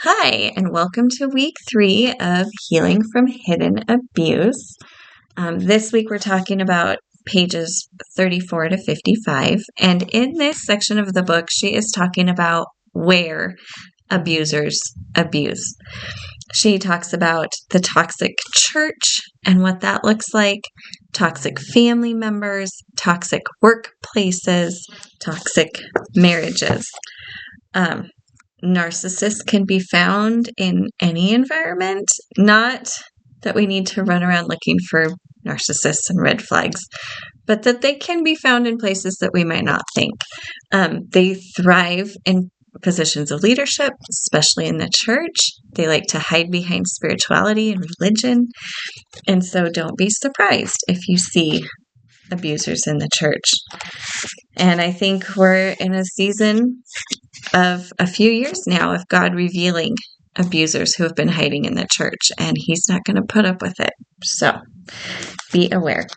Hi, and welcome to week 3 of Healing from Hidden Abuse. This week we're talking about pages 34 to 55. And in this section of the book, she is talking about where abusers abuse. She talks about the toxic church and what that looks like, toxic family members, toxic workplaces, toxic marriages. Narcissists can be found in any environment. Not that we need to run around looking for narcissists and red flags, but that they can be found in places that we might not think. They thrive in positions of leadership, especially in the church. They like to hide behind spirituality and religion. And so don't be surprised if you see abusers in the church. And I think we're in a season of a few years now of God revealing abusers who have been hiding in the church, and he's not going to put up with it. So be aware.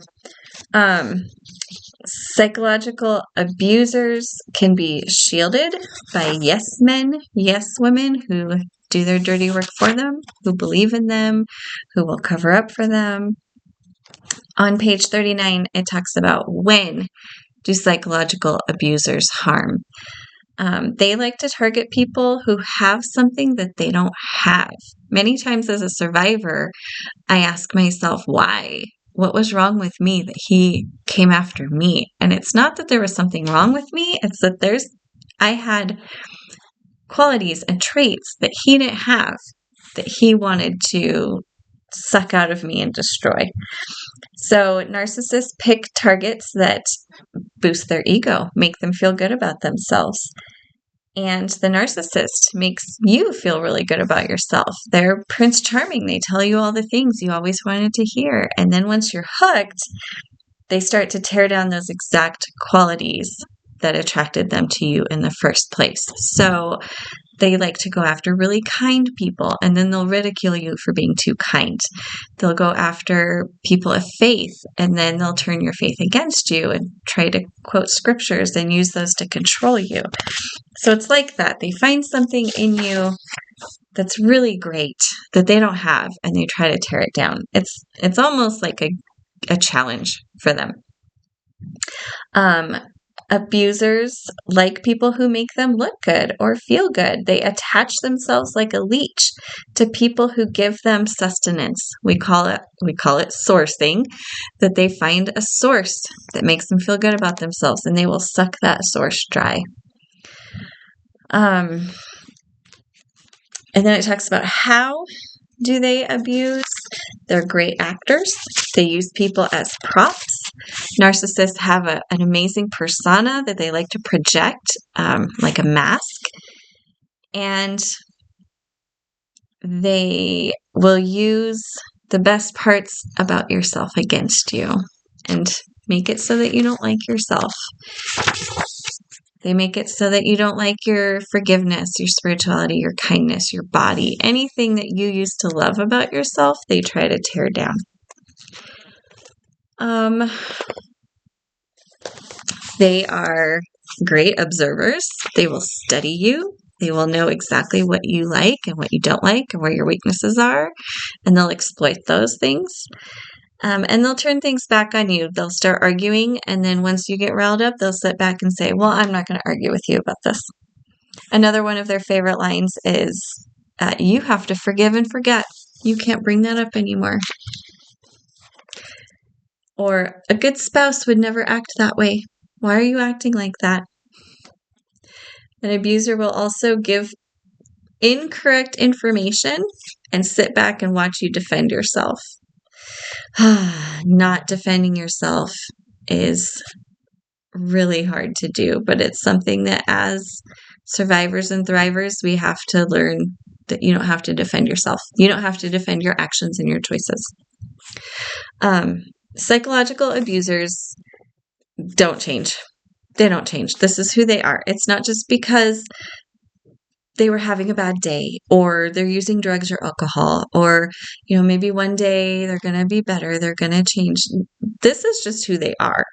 Psychological abusers can be shielded by yes men, yes women who do their dirty work for them, who believe in them, who will cover up for them. On page 39, it talks about when do psychological abusers harm. They like to target people who have something that they don't have. Many times as a survivor, I ask myself, why? What was wrong with me that he came after me? And it's not that there was something wrong with me. It's that I had qualities and traits that he didn't have, that he wanted to suck out of me and destroy. So narcissists pick targets that boost their ego, make them feel good about themselves. And the narcissist makes you feel really good about yourself. They're Prince Charming. They tell you all the things you always wanted to hear. And then once you're hooked, they start to tear down those exact qualities that attracted them to you in the first place. So they like to go after really kind people, and then they'll ridicule you for being too kind. They'll go after people of faith, and then they'll turn your faith against you and try to quote scriptures and use those to control you. So it's like that. They find something in you that's really great that they don't have, and they try to tear it down. It's almost like a challenge for them. Abusers like people who make them look good or feel good. They attach themselves like a leech to people who give them sustenance. We call it sourcing, that they find a source that makes them feel good about themselves, and they will suck that source dry. And then it talks about how do they abuse. They're great actors. They use people as props. Narcissists have an amazing persona that they like to project, like a mask. And they will use the best parts about yourself against you and make it so that you don't like yourself. They make it so that you don't like your forgiveness, your spirituality, your kindness, your body. Anything that you used to love about yourself, they try to tear down. They are great observers. They will study you. They will know exactly what you like and what you don't like and where your weaknesses are, and they'll exploit those things. And they'll turn things back on you. They'll start arguing, and then once you get riled up, they'll sit back and say, well, I'm not going to argue with you about this. Another one of their favorite lines is, you have to forgive and forget. You can't bring that up anymore. Or, a good spouse would never act that way. Why are you acting like that? An abuser will also give incorrect information and sit back and watch you defend yourself. Not defending yourself is really hard to do, but it's something that as survivors and thrivers, we have to learn that you don't have to defend yourself. You don't have to defend your actions and your choices. Psychological abusers don't change. They don't change. This is who they are. It's not just because they were having a bad day, or they're using drugs or alcohol, or, maybe one day they're going to be better. They're going to change. This is just who they are.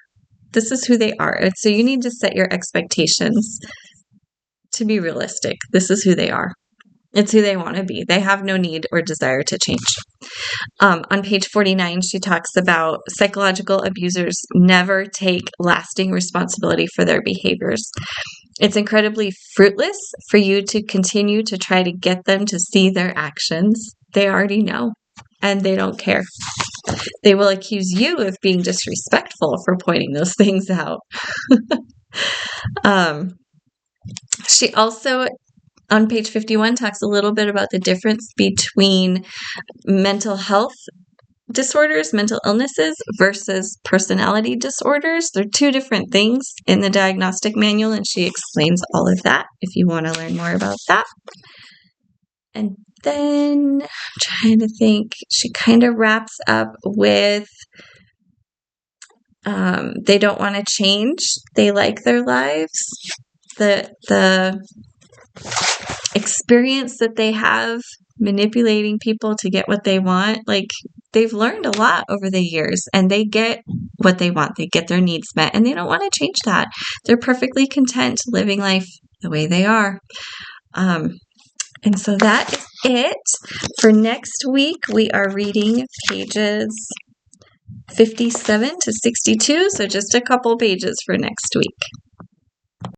This is who they are. And so you need to set your expectations to be realistic. This is who they are. It's who they want to be. They have no need or desire to change. On page 49, she talks about psychological abusers never take lasting responsibility for their behaviors. It's incredibly fruitless for you to continue to try to get them to see their actions. They already know, and they don't care. They will accuse you of being disrespectful for pointing those things out. She also, on page 51, talks a little bit about the difference between mental health disorders, mental illnesses, versus personality disorders. They're two different things in the diagnostic manual, and she explains all of that if you want to learn more about that. And then I'm trying to think, she kind of wraps up with they don't want to change. They like their lives. The experience that they have manipulating people to get what they want, like they've learned a lot over the years, and they get what they want. They get their needs met, and they don't want to change that. They're perfectly content living life the way they are. And so that is it. For next week, we are reading pages 57 to 62, so just a couple pages for next week.